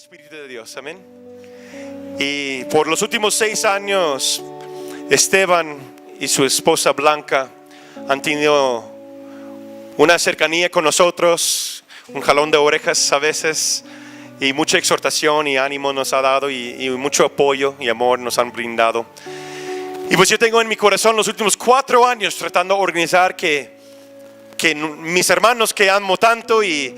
Espíritu de Dios, amén. Y por los últimos 6 años, Esteban y su esposa Blanca han tenido una cercanía con nosotros, un jalón de orejas a veces, y mucha exhortación y ánimo nos ha dado, y mucho apoyo y amor nos han brindado. Y pues yo tengo en mi corazón los últimos 4 años tratando de organizar que mis hermanos que amo tanto y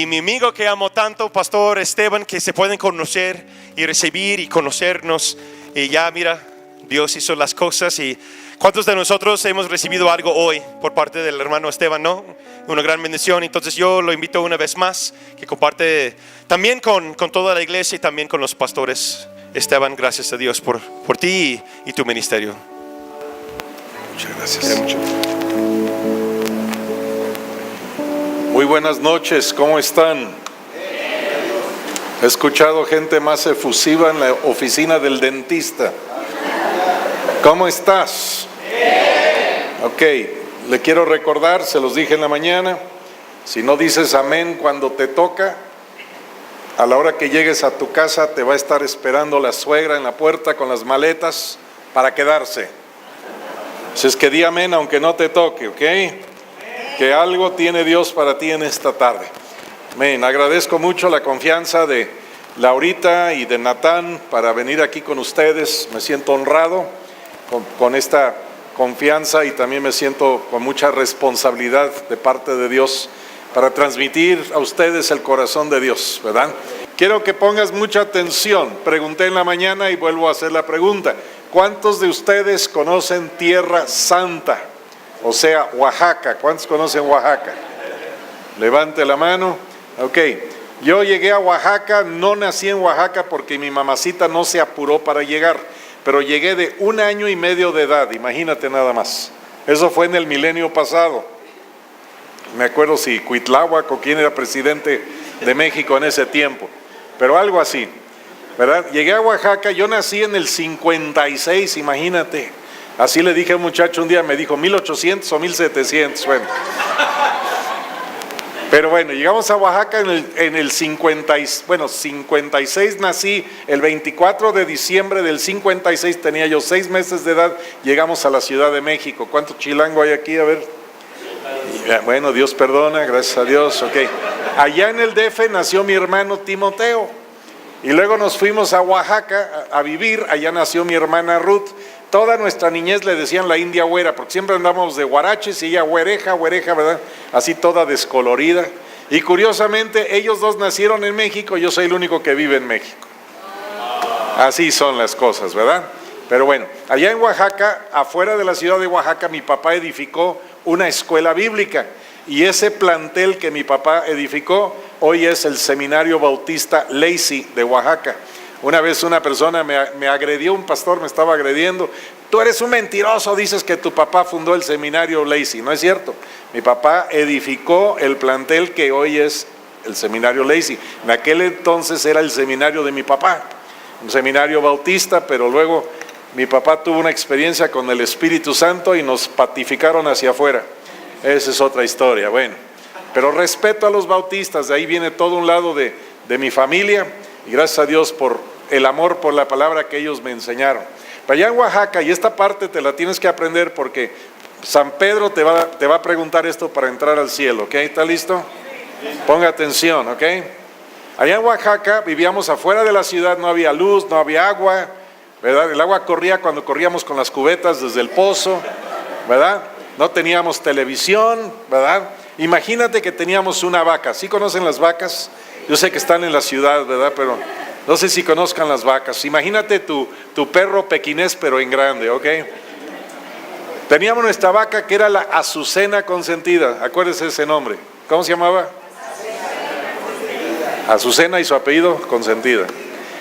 mi amigo que amo tanto, Pastor Esteban, que se pueden conocer y recibir y conocernos. Y ya mira, Dios hizo las cosas. Y ¿cuántos de nosotros hemos recibido algo hoy por parte del hermano Esteban, no? Una gran bendición. Entonces yo lo invito una vez más que comparte también con toda la iglesia y también con los pastores. Esteban, gracias a Dios por ti y tu ministerio. Muchas gracias. Muy buenas noches, ¿cómo están? He escuchado gente más efusiva en la oficina del dentista. ¿Cómo estás? Ok, le quiero recordar, se los dije en la mañana, si no dices amén cuando te toca, a la hora que llegues a tu casa te va a estar esperando la suegra en la puerta con las maletas para quedarse. Así es que di amén aunque no te toque, ¿ok? Que algo tiene Dios para ti en esta tarde. Amén. Agradezco mucho la confianza de Laurita y de Natán para venir aquí con ustedes. Me siento honrado con esta confianza y también me siento con mucha responsabilidad de parte de Dios para transmitir a ustedes el corazón de Dios, ¿verdad? Quiero que pongas mucha atención. Pregunté en la mañana y vuelvo a hacer la pregunta. ¿Cuántos de ustedes conocen Tierra Santa? O sea, Oaxaca. ¿Cuántos conocen Oaxaca? Levante la mano. Ok. Yo llegué a Oaxaca, no nací en Oaxaca porque mi mamacita no se apuró para llegar, pero llegué de 1 año y medio de edad, imagínate nada más. Eso fue en el milenio pasado. Me acuerdo si Cuitláhuac o quién era presidente de México en ese tiempo, pero algo así, ¿verdad? Llegué a Oaxaca, yo nací en el 56, imagínate. Así le dije a un muchacho un día, me dijo 1800 o 1700, bueno. Pero bueno, llegamos a Oaxaca en el 56 nací, el 24 de diciembre del 56 tenía yo 6 meses de edad, llegamos a la Ciudad de México. ¿Cuánto chilango hay aquí? A ver. Bueno, Dios perdona, gracias a Dios, ok. Allá en el DF nació mi hermano Timoteo y luego nos fuimos a Oaxaca a vivir, allá nació mi hermana Ruth. Toda nuestra niñez le decían la india güera, porque siempre andábamos de guaraches y ella güereja, ¿verdad? Así toda descolorida. Y curiosamente, ellos dos nacieron en México, yo soy el único que vive en México. Así son las cosas, ¿verdad? Pero bueno, allá en Oaxaca, afuera de la ciudad de Oaxaca, mi papá edificó una escuela bíblica. Y ese plantel que mi papá edificó, hoy es el Seminario Bautista Lacey de Oaxaca. Una vez una persona me agredió, un pastor me estaba agrediendo. Tú eres un mentiroso, dices que tu papá fundó el seminario Lacey. No es cierto, mi papá edificó el plantel que hoy es el seminario Lacey. En aquel entonces era el seminario de mi papá, un seminario bautista, pero luego mi papá tuvo una experiencia con el Espíritu Santo y nos patificaron hacia afuera. Esa es otra historia, bueno. Pero respeto a los bautistas, de ahí viene todo un lado de mi familia. Y gracias a Dios por el amor por la palabra que ellos me enseñaron. Pero allá en Oaxaca, y esta parte te la tienes que aprender porque San Pedro te va a preguntar esto para entrar al cielo, ¿ok? ¿Está listo? Ponga atención, ¿ok? Allá en Oaxaca vivíamos afuera de la ciudad, no había luz, no había agua, ¿verdad? El agua corría cuando corríamos con las cubetas desde el pozo, ¿verdad? No teníamos televisión, ¿verdad? Imagínate que teníamos una vaca. ¿Sí conocen las vacas? Yo sé que están en la ciudad, ¿verdad? Pero no sé si conozcan las vacas. Imagínate tu perro pequinés, pero en grande, ¿ok? Teníamos nuestra vaca que era la Azucena Consentida. Acuérdese ese nombre. ¿Cómo se llamaba? Azucena y su apellido Consentida.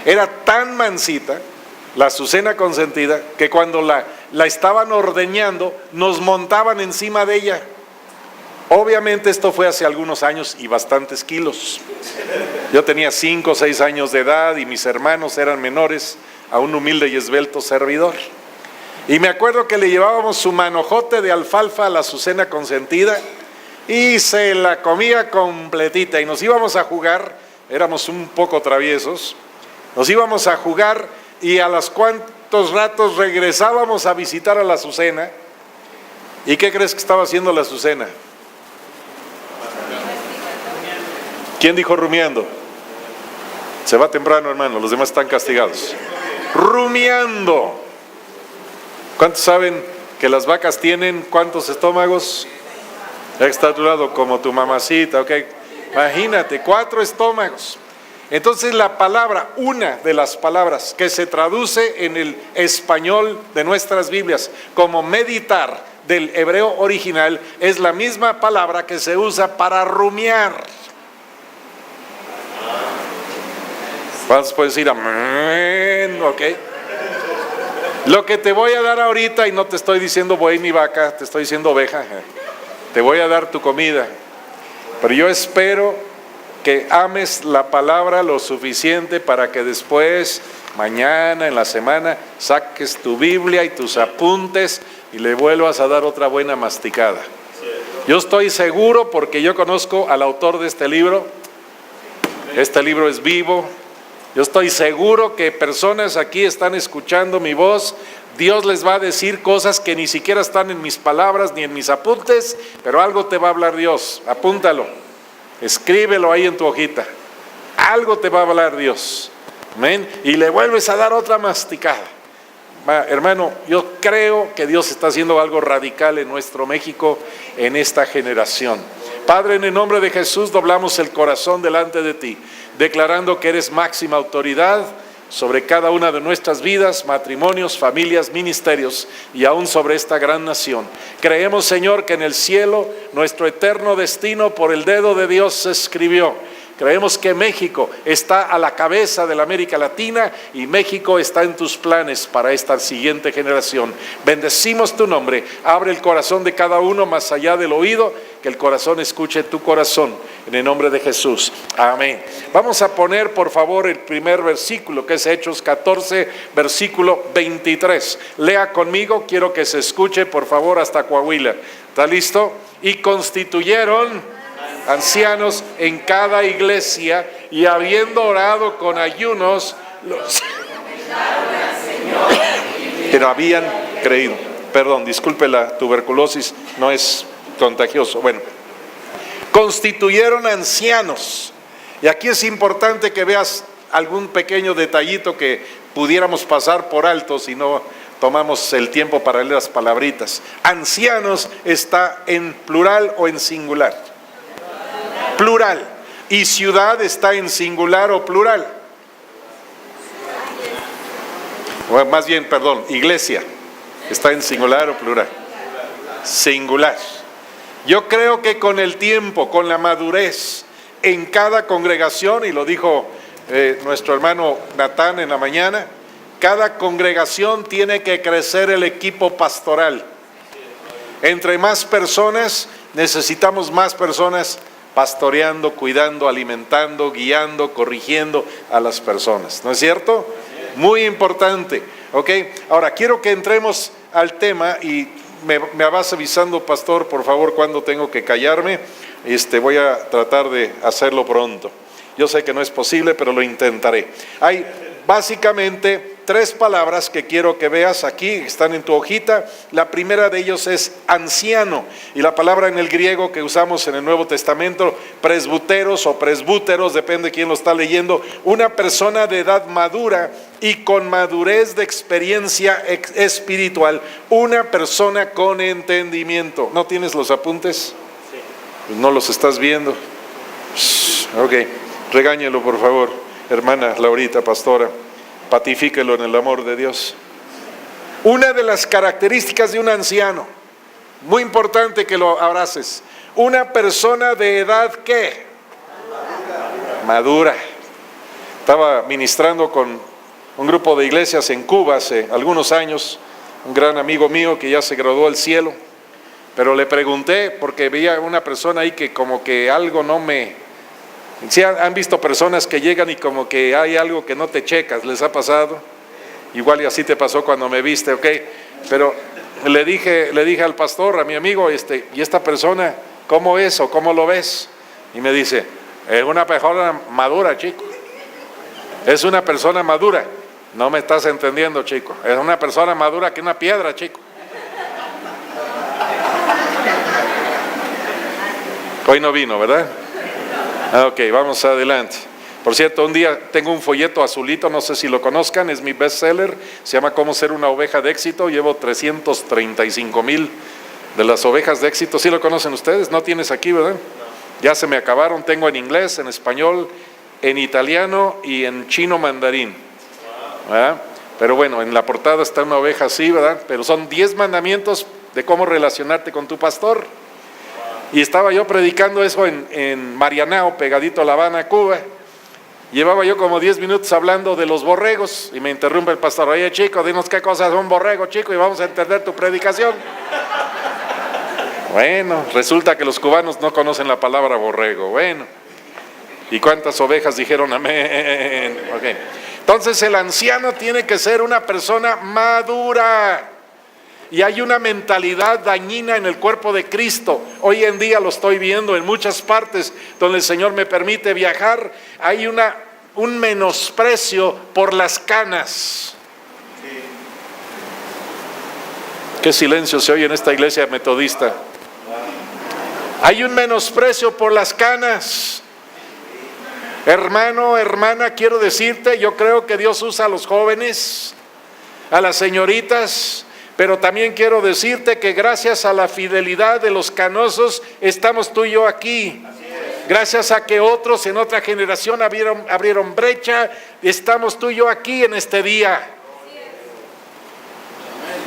Era tan mansita, la Azucena Consentida, que cuando la estaban ordeñando, nos montaban encima de ella. Obviamente esto fue hace algunos años y bastantes kilos. Yo tenía 5 o 6 años de edad y mis hermanos eran menores a un humilde y esbelto servidor. Y me acuerdo que le llevábamos su manojote de alfalfa a la Azucena Consentida y se la comía completita y nos íbamos a jugar éramos un poco traviesos, nos íbamos a jugar y a los cuantos ratos regresábamos a visitar a la Azucena. ¿Y qué crees que estaba haciendo la Azucena? ¿Quién dijo rumiando? Se va temprano, hermano, los demás están castigados. Rumiando. ¿Cuántos saben que las vacas tienen cuántos estómagos? Ya está a tu lado como tu mamacita, ok. Imagínate, 4 estómagos. Entonces la palabra, una de las palabras que se traduce en el español de nuestras Biblias como meditar del hebreo original, es la misma palabra que se usa para rumiar. ¿Cuántos pueden decir amén? Ok. Lo que te voy a dar ahorita, y no te estoy diciendo buey ni vaca, te estoy diciendo oveja, te voy a dar tu comida, pero yo espero que ames la palabra lo suficiente para que después, mañana, en la semana, saques tu Biblia y tus apuntes y le vuelvas a dar otra buena masticada. Yo estoy seguro, porque yo conozco al autor de este libro es vivo. Yo estoy seguro que personas aquí están escuchando mi voz. Dios les va a decir cosas que ni siquiera están en mis palabras ni en mis apuntes, pero algo te va a hablar Dios. Apúntalo, escríbelo ahí en tu hojita. Algo te va a hablar Dios. Amén. Y le vuelves a dar otra masticada. Hermano, yo creo que Dios está haciendo algo radical en nuestro México en esta generación. Padre, en el nombre de Jesús doblamos el corazón delante de ti, declarando que eres máxima autoridad sobre cada una de nuestras vidas, matrimonios, familias, ministerios y aún sobre esta gran nación. Creemos, Señor, que en el cielo nuestro eterno destino por el dedo de Dios se escribió. Creemos que México está a la cabeza de la América Latina y México está en tus planes para esta siguiente generación. Bendecimos tu nombre, abre el corazón de cada uno más allá del oído, que el corazón escuche tu corazón, en el nombre de Jesús. Amén. Vamos a poner por favor el primer versículo, que es Hechos 14, versículo 23. Lea conmigo, quiero que se escuche por favor hasta Coahuila. ¿Está listo? Y constituyeron ancianos en cada iglesia, y habiendo orado con ayunos, los que no habían creído. Perdón, disculpe, la tuberculosis no es contagioso. Bueno, constituyeron ancianos. Y aquí es importante que veas algún pequeño detallito que pudiéramos pasar por alto si no tomamos el tiempo para leer las palabritas. Ancianos está en plural o en singular. Plural. Y ciudad está en singular o plural. O más bien, perdón, iglesia está en singular o plural. Singular. Yo creo que con el tiempo, con la madurez en cada congregación, y lo dijo nuestro hermano Natán en la mañana, cada congregación tiene que crecer el equipo pastoral. Entre más personas, necesitamos más personas pastoreando, cuidando, alimentando, guiando, corrigiendo a las personas. ¿No es cierto? Muy importante. ¿Ok? Ahora, quiero que entremos al tema y me vas avisando, pastor, por favor, cuando tengo que callarme. Voy a tratar de hacerlo pronto. Yo sé que no es posible, pero lo intentaré. Hay básicamente 3 palabras que quiero que veas aquí, están en tu hojita. La primera de ellos es anciano, y la palabra en el griego que usamos en el Nuevo Testamento, presbuteros o presbúteros, depende de quién lo está leyendo, una persona de edad madura y con madurez de experiencia espiritual, una persona con entendimiento. ¿No tienes los apuntes? Pues no los estás viendo. Ok, regáñelo por favor, hermana Laurita, pastora. Patifíquelo en el amor de Dios. Una de las características de un anciano, muy importante que lo abraces, una persona de edad ¿qué? Madura. Estaba ministrando con un grupo de iglesias en Cuba hace algunos años, un gran amigo mío que ya se graduó al cielo, pero le pregunté porque veía una persona ahí que como que algo no me... ¿Sí han visto personas que llegan y como que hay algo que no te checas? ¿Les ha pasado? Igual y así te pasó cuando me viste, ok. Pero le dije al pastor, a mi amigo, ¿y esta persona cómo es o cómo lo ves? Y me dice, Es una persona madura, chico. Es una persona madura. No me estás entendiendo, chico. Es una persona madura que una piedra, chico. Hoy no vino, ¿verdad? Ok, vamos adelante. Por cierto, un día tengo un folleto azulito, no sé si lo conozcan, es mi bestseller, se llama Cómo ser una oveja de éxito. Llevo 335,000 de las ovejas de éxito. ¿Sí lo conocen ustedes? No tienes aquí, ¿verdad? Ya se me acabaron, tengo en inglés, en español, en italiano y en chino mandarín. ¿Verdad? Pero bueno, en la portada está una oveja así, ¿verdad? Pero son 10 mandamientos de cómo relacionarte con tu pastor. Y estaba yo predicando eso en Marianao, pegadito a La Habana, Cuba. Llevaba yo como 10 minutos hablando de los borregos y me interrumpe el pastor: oye, chico, dinos qué cosa es un borrego, chico, y vamos a entender tu predicación. Bueno, resulta que los cubanos no conocen la palabra borrego. Bueno, ¿y cuántas ovejas dijeron amén? Okay. Entonces el anciano tiene que ser una persona madura. Y hay una mentalidad dañina en el cuerpo de Cristo. Hoy en día lo estoy viendo en muchas partes donde el Señor me permite viajar. Hay un menosprecio por las canas. Qué silencio se oye en esta iglesia metodista. Hay un menosprecio por las canas. Hermano, hermana, quiero decirte, yo creo que Dios usa a los jóvenes, a las señoritas, pero también quiero decirte que gracias a la fidelidad de los canosos estamos tú y yo aquí. Gracias a que otros en otra generación abrieron brecha, estamos tú y yo aquí en este día.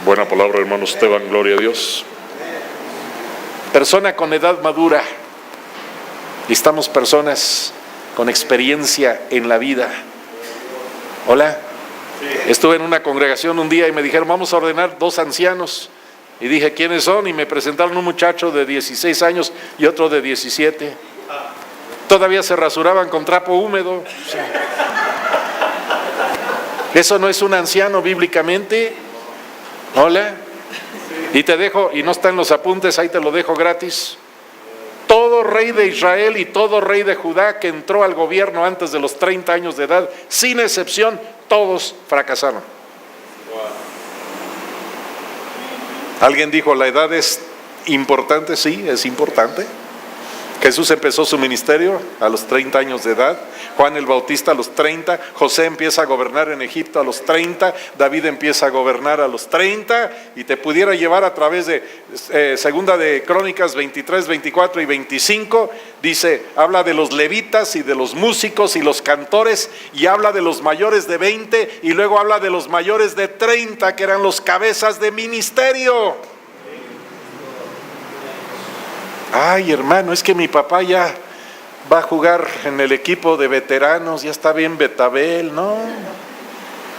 Buena palabra, hermano Esteban, gloria a Dios. Persona con edad madura. Y estamos personas con experiencia en la vida. Hola. Estuve en una congregación un día y me dijeron: vamos a ordenar 2 ancianos. Y dije: ¿quiénes son? Y me presentaron un muchacho de 16 años y otro de 17. Todavía se rasuraban con trapo húmedo. Eso no es un anciano bíblicamente. Hola. Y te dejo, y no está en los apuntes, ahí te lo dejo gratis. Todo rey de Israel y todo rey de Judá que entró al gobierno antes de los 30 años de edad, sin excepción, todos fracasaron. Alguien dijo: ¿la edad es importante? Sí, es importante. Jesús empezó su ministerio a los 30 años de edad, Juan el Bautista a los 30, José empieza a gobernar en Egipto a los 30, David empieza a gobernar a los 30, y te pudiera llevar a través de Segunda de Crónicas 23, 24 y 25, dice, habla de los levitas y de los músicos y los cantores, y habla de los mayores de 20, y luego habla de los mayores de 30, que eran los cabezas de ministerio. Ay, hermano, es que mi papá ya va a jugar en el equipo de veteranos, ya está bien Betabel, ¿no?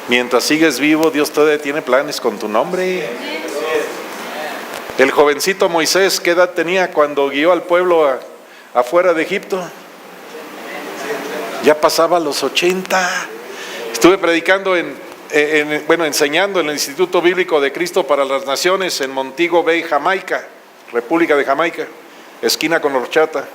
Mientras sigues vivo, Dios todavía tiene planes con tu nombre. El jovencito Moisés, ¿qué edad tenía cuando guió al pueblo afuera de Egipto? Ya pasaba los 80. Estuve predicando enseñando en el Instituto Bíblico de Cristo para las Naciones en Montego Bay, Jamaica, República de Jamaica, esquina con horchata.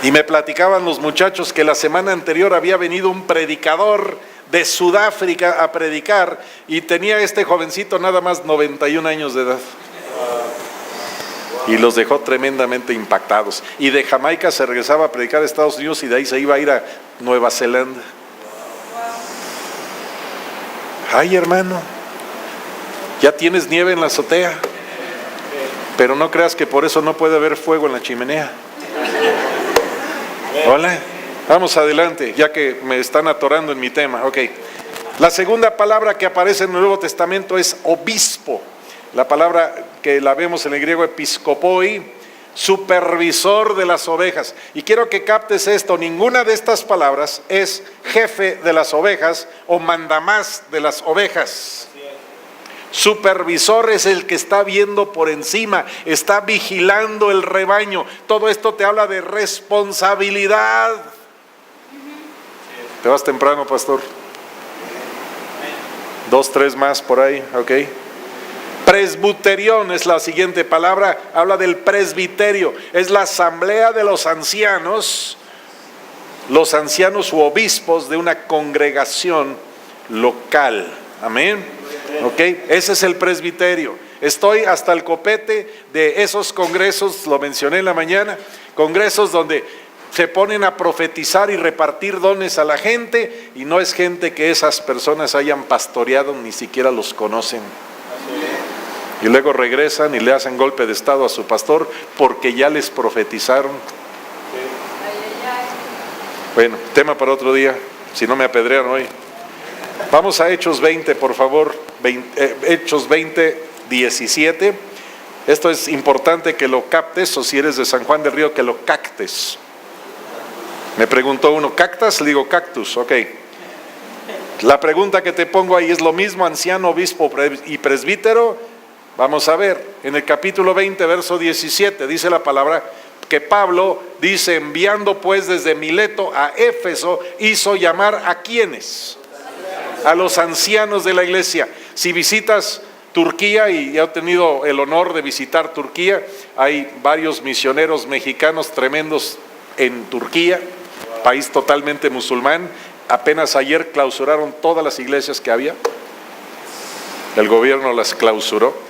Y me platicaban los muchachos que la semana anterior había venido un predicador de Sudáfrica a predicar, y tenía este jovencito nada más 91 años de edad. Y los dejó tremendamente impactados. Y de Jamaica se regresaba a predicar a Estados Unidos, y de ahí se iba a ir a Nueva Zelanda. Ay, hermano, ya tienes nieve en la azotea, pero no creas que por eso no puede haber fuego en la chimenea. Hola, vamos adelante, ya que me están atorando en mi tema. Ok. La segunda palabra que aparece en el Nuevo Testamento es obispo. La palabra que la vemos en el griego episkopoi, supervisor de las ovejas. Y quiero que captes esto: ninguna de estas palabras es jefe de las ovejas o mandamás de las ovejas. Supervisor es el que está viendo por encima, está vigilando el rebaño. Todo esto te habla de responsabilidad. ¿Te vas temprano, pastor? 2, 3 más por ahí, ok. Presbuterión es la siguiente palabra, habla del presbiterio, es la asamblea de los ancianos u obispos de una congregación local. Amén. Ok, ese es el presbiterio. Estoy hasta el copete de esos congresos, lo mencioné en la mañana, congresos donde se ponen a profetizar y repartir dones a la gente, y no es gente que esas personas hayan pastoreado, ni siquiera los conocen. Y luego regresan y le hacen golpe de estado a su pastor porque ya les profetizaron. Bueno, tema para otro día, si no me apedrean hoy. Vamos a Hechos 20, por favor. Hechos 20, 17. Esto es importante que lo captes, o si eres de San Juan del Río, que lo cactes. Me preguntó uno, ¿cactas? Le digo, cactus, ok. La pregunta que te pongo ahí es lo mismo, anciano, obispo y presbítero. Vamos a ver, en el capítulo 20, verso 17, dice la palabra que Pablo dice, enviando pues desde Mileto a Éfeso, hizo llamar ¿a quiénes? A los ancianos de la iglesia. Si visitas Turquía, y he tenido el honor de visitar Turquía, hay varios misioneros mexicanos tremendos en Turquía, país totalmente musulmán. Apenas ayer clausuraron todas las iglesias que había, el gobierno las clausuró.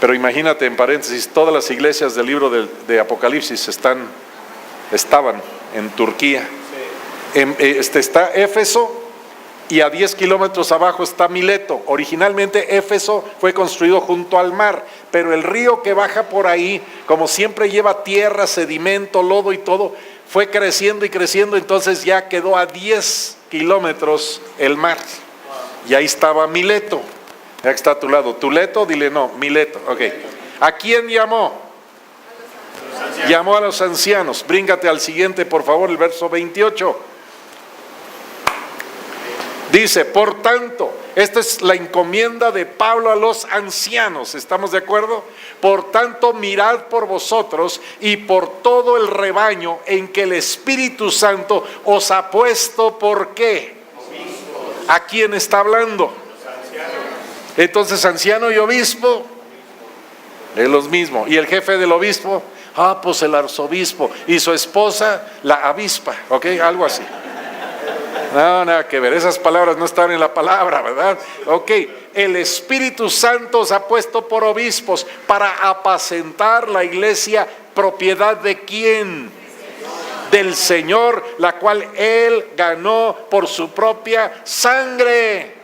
Pero imagínate, en paréntesis, todas las iglesias del libro de Apocalipsis estaban en Turquía. Está Éfeso, y a 10 kilómetros abajo está Mileto. Originalmente Éfeso fue construido junto al mar, pero el río que baja por ahí, como siempre lleva tierra, sedimento, lodo y todo, fue creciendo y creciendo, entonces ya quedó a 10 kilómetros el mar. Y ahí estaba Mileto. Ya que está a tu lado, Tuleto, dile no, Mileto, ok. ¿A quién llamó? Llamó a los ancianos. Bríngate al siguiente, por favor, el verso 28. Dice, por tanto, esta es la encomienda de Pablo a los ancianos, ¿estamos de acuerdo? Por tanto, mirad por vosotros y por todo el rebaño en que el Espíritu Santo os ha puesto, ¿por qué? ¿A quién está hablando? Entonces, anciano y obispo es lo mismo. Y el jefe del obispo, pues el arzobispo, y su esposa, la avispa, ok, algo así. No, nada que ver, esas palabras no están en la palabra, ¿verdad? Ok, el Espíritu Santo os ha puesto por obispos para apacentar la iglesia, propiedad de ¿quién? Del Señor, la cual Él ganó por su propia sangre.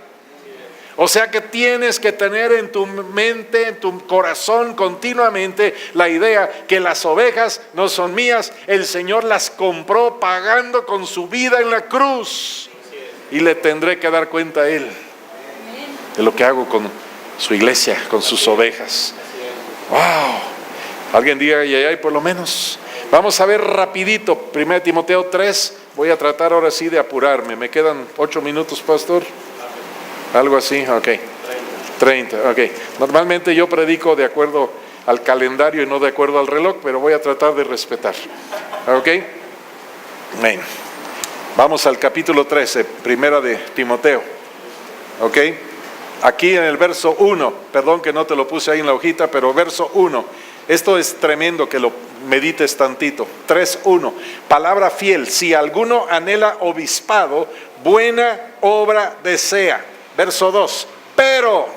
O sea que tienes que tener en tu mente, en tu corazón continuamente la idea que las ovejas no son mías, el Señor las compró pagando con su vida en la cruz, y le tendré que dar cuenta a Él de lo que hago con su iglesia, con sus ovejas. ¡Wow! Alguien diga, ay, por lo menos. Vamos a ver rapidito, 1 Timoteo 3, voy a tratar ahora sí de apurarme, me quedan 8 minutos, pastor. Algo así, ok. 30, ok. Normalmente yo predico de acuerdo al calendario y no de acuerdo al reloj, pero voy a tratar de respetar. Ok. Bien. Vamos al capítulo 13, primera de Timoteo. Ok. Aquí en el verso 1, perdón que no te lo puse ahí en la hojita, pero verso 1. Esto es tremendo que lo medites tantito. 3:1. Palabra fiel. Si alguno anhela obispado, buena obra desea. Verso 2, pero,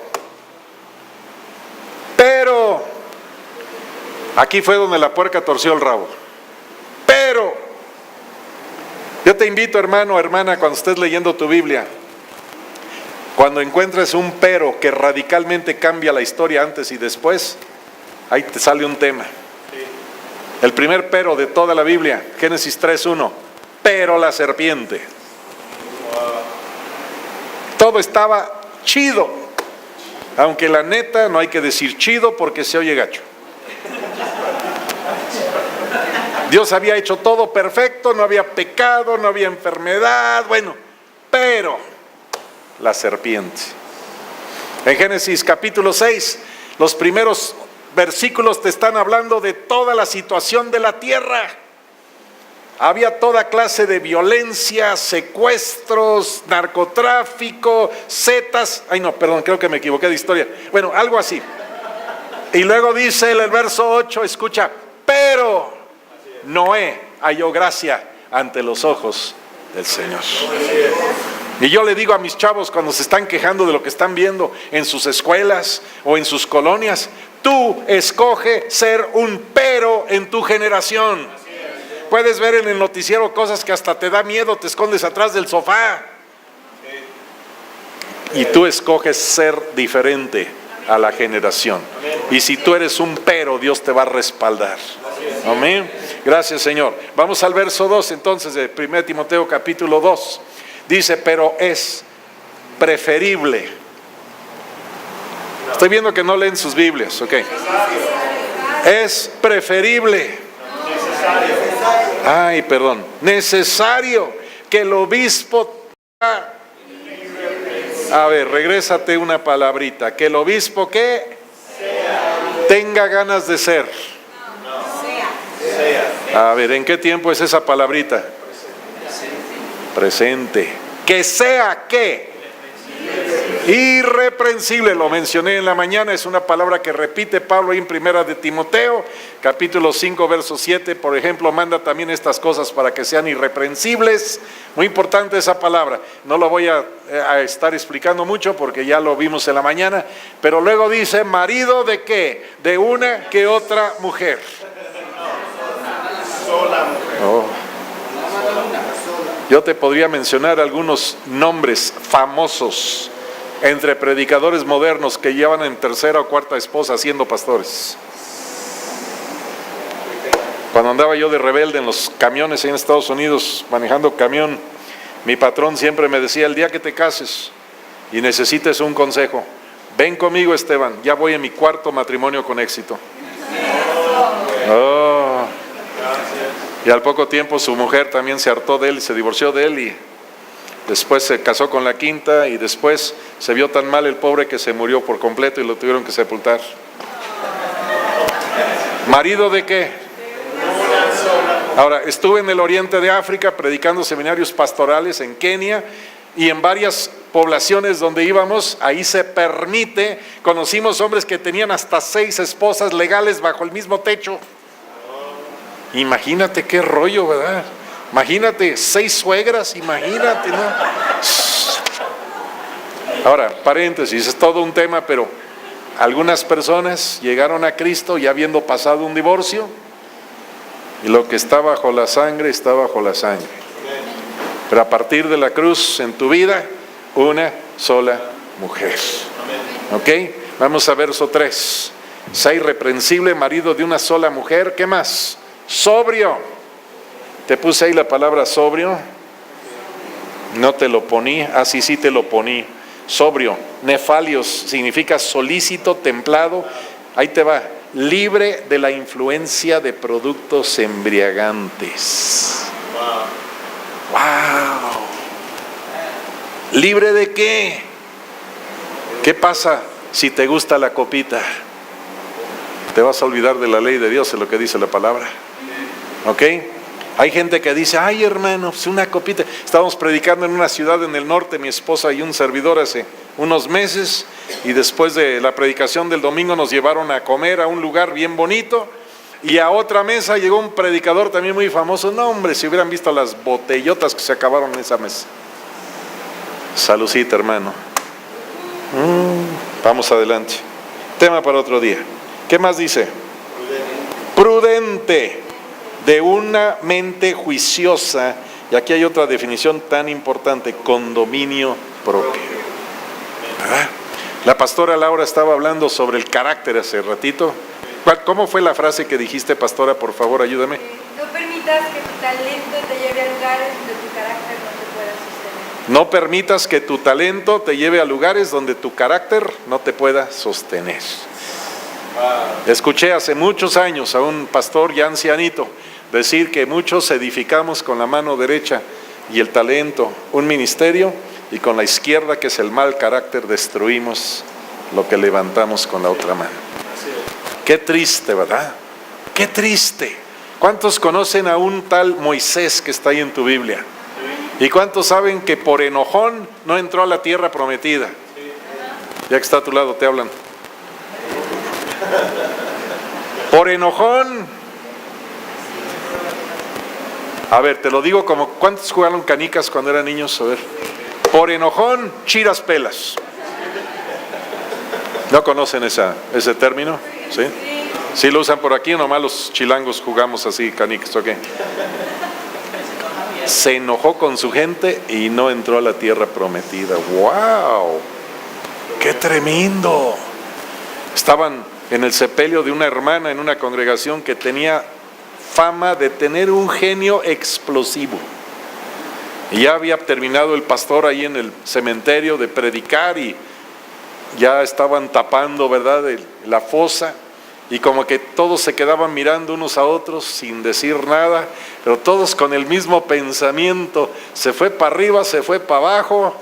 aquí fue donde la puerca torció el rabo. Pero, yo te invito, hermano, hermana, cuando estés leyendo tu Biblia, cuando encuentres un pero que radicalmente cambia la historia antes y después, ahí te sale un tema. El primer pero de toda la Biblia, Génesis 3:1, pero la serpiente. Todo estaba chido, aunque la neta no hay que decir chido porque se oye gacho. Dios había hecho todo perfecto, no había pecado, no había enfermedad, bueno, pero la serpiente. En Génesis capítulo 6, los primeros versículos te están hablando de toda la situación de la tierra. Había toda clase de violencia, secuestros, narcotráfico, setas. Ay no, perdón, creo que me equivoqué de historia. Bueno, algo así. Y luego dice el verso 8, escucha, pero Noé halló gracia ante los ojos del Señor. Y yo le digo a mis chavos cuando se están quejando de lo que están viendo en sus escuelas o en sus colonias, tú escoge ser un pero en tu generación. Puedes ver en el noticiero cosas que hasta te da miedo, te escondes atrás del sofá. Y tú escoges ser diferente a la generación. Y si tú eres un pero, Dios te va a respaldar. Amén. Gracias, Señor. Vamos al verso 2 entonces de 1 Timoteo capítulo 2. Dice, pero es preferible. Estoy viendo que no leen sus Biblias, ok. Es preferible. Ay, perdón. Necesario que el obispo... A ver, regrésate una palabrita. Que el obispo, ¿qué? Tenga ganas de ser. A ver, ¿en qué tiempo es esa palabrita? Presente. Que sea, ¿qué? Irreprensible. Lo mencioné en la mañana, es una palabra que repite Pablo ahí en Primera de Timoteo, capítulo 5, verso 7, por ejemplo, manda también estas cosas para que sean irreprensibles. Muy importante esa palabra. No lo voy a estar explicando mucho porque ya lo vimos en la mañana, pero luego dice, marido de qué? De una que otra mujer. Oh. Yo te podría mencionar algunos nombres famosos entre predicadores modernos que llevan en tercera o cuarta esposa siendo pastores. Cuando andaba yo de rebelde en los camiones en Estados Unidos, manejando camión, mi patrón siempre me decía, el día que te cases y necesites un consejo, ven conmigo, Esteban, ya voy en mi cuarto matrimonio con éxito. Oh. Y al poco tiempo su mujer también se hartó de él y se divorció de él y después se casó con la quinta y después se vio tan mal el pobre que se murió por completo y lo tuvieron que sepultar. ¿Marido de qué? Ahora, estuve en el oriente de África predicando seminarios pastorales en Kenia y en varias poblaciones donde íbamos, ahí se permite, conocimos hombres que tenían hasta 6 esposas legales bajo el mismo techo. Imagínate qué rollo, ¿verdad? Imagínate, 6 suegras, imagínate, ¿no? Ahora, paréntesis, es todo un tema, pero algunas personas llegaron a Cristo ya habiendo pasado un divorcio y lo que está bajo la sangre, está bajo la sangre. Pero a partir de la cruz en tu vida, una sola mujer. ¿Ok? Vamos a verso 3. Sea irreprensible, marido de una sola mujer. ¿Qué más? Sobrio. Te puse ahí la palabra sobrio. No te lo poní. Sí te lo poní. Sobrio. Nefalios significa solícito, templado. Ahí te va. Libre de la influencia de productos embriagantes. Wow. ¿Libre de qué? ¿Qué pasa si te gusta la copita? Te vas a olvidar de la ley de Dios, es lo que dice la palabra. ¿Ok? Hay gente que dice, ay hermano, pues una copita. Estábamos predicando en una ciudad en el norte, mi esposa y un servidor hace unos meses, y después de la predicación del domingo nos llevaron a comer a un lugar bien bonito, y a otra mesa llegó un predicador también muy famoso. No hombre, si hubieran visto las botellotas que se acabaron en esa mesa. Salucita, hermano. Vamos adelante. Tema para otro día. ¿Qué más dice? Prudente, de una mente juiciosa. Y aquí hay otra definición tan importante: con dominio propio. ¿Verdad? La pastora Laura estaba hablando sobre el carácter hace ratito. ¿Cómo fue la frase que dijiste, pastora? Por favor, ayúdame. No permitas que tu talento te lleve a lugares donde tu carácter no te pueda sostener. No permitas que tu talento te lleve a lugares donde tu carácter no te pueda sostener. Escuché hace muchos años a un pastor ya ancianito decir que muchos edificamos con la mano derecha y el talento un ministerio, y con la izquierda, que es el mal carácter, destruimos lo que levantamos con la otra mano. Qué triste, ¿verdad? Qué triste. ¿Cuántos conocen a un tal Moisés que está ahí en tu Biblia? ¿Y cuántos saben que por enojón no entró a la tierra prometida? Ya que está a tu lado, te hablan. Por enojón. A ver, te lo digo como, ¿cuántos jugaron canicas cuando eran niños? A ver. Por enojón, chiras pelas. ¿No conocen ese término? ¿Sí? ¿Sí lo usan por aquí? Nomás los chilangos jugamos así, canicas, ¿ok? Se enojó con su gente y no entró a la tierra prometida. ¡Wow! ¡Qué tremendo! Estaban en el sepelio de una hermana en una congregación que tenía fama de tener un genio explosivo. Y ya había terminado el pastor ahí en el cementerio de predicar y ya estaban tapando, ¿verdad?, la fosa, y como que todos se quedaban mirando unos a otros sin decir nada, pero todos con el mismo pensamiento. Se fue para arriba, se fue para abajo.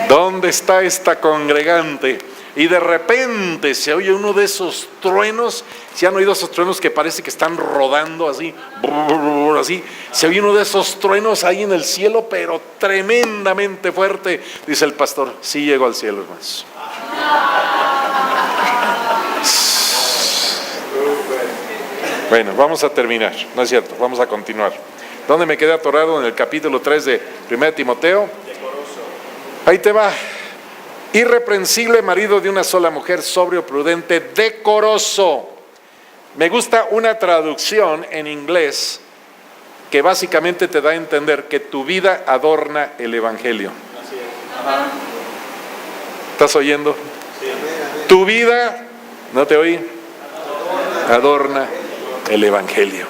¿Dónde está esta congregante? Y de repente se oye uno de esos truenos. ¿Se han oído esos truenos que parece que están rodando así? Así. Se oye uno de esos truenos ahí en el cielo, pero tremendamente fuerte. Dice el pastor, sí llegó al cielo, hermanos. Bueno, vamos a terminar, no es cierto, vamos a continuar. ¿Dónde me quedé atorado? En el capítulo 3 de 1 Timoteo. Ahí te va. Irreprensible, marido de una sola mujer, sobrio, prudente, decoroso. Me gusta una traducción en inglés que básicamente te da a entender que tu vida adorna el evangelio. Así es. ¿Estás oyendo? Sí. Tu vida, ¿no te oí? Adorna el evangelio.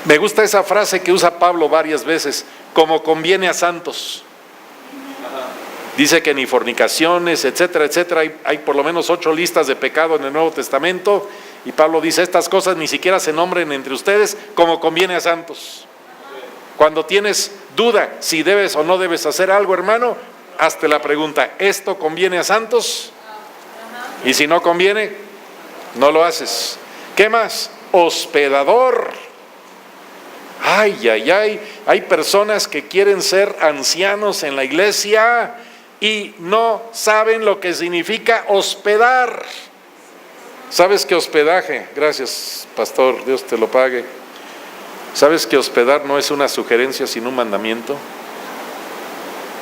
Me gusta esa frase que usa Pablo varias veces, como conviene a santos. Dice que ni fornicaciones, etcétera, etcétera. Hay por lo menos 8 listas de pecado en el Nuevo Testamento. Y Pablo dice, estas cosas ni siquiera se nombren entre ustedes como conviene a santos. Cuando tienes duda si debes o no debes hacer algo, hermano, hazte la pregunta, ¿esto conviene a santos? Y si no conviene, no lo haces. ¿Qué más? Hospedador. Ay, ay, ay. Hay personas que quieren ser ancianos en la iglesia y no saben lo que significa hospedar. ¿Sabes que hospedaje? Gracias, pastor, Dios te lo pague. ¿Sabes que hospedar no es una sugerencia sino un mandamiento?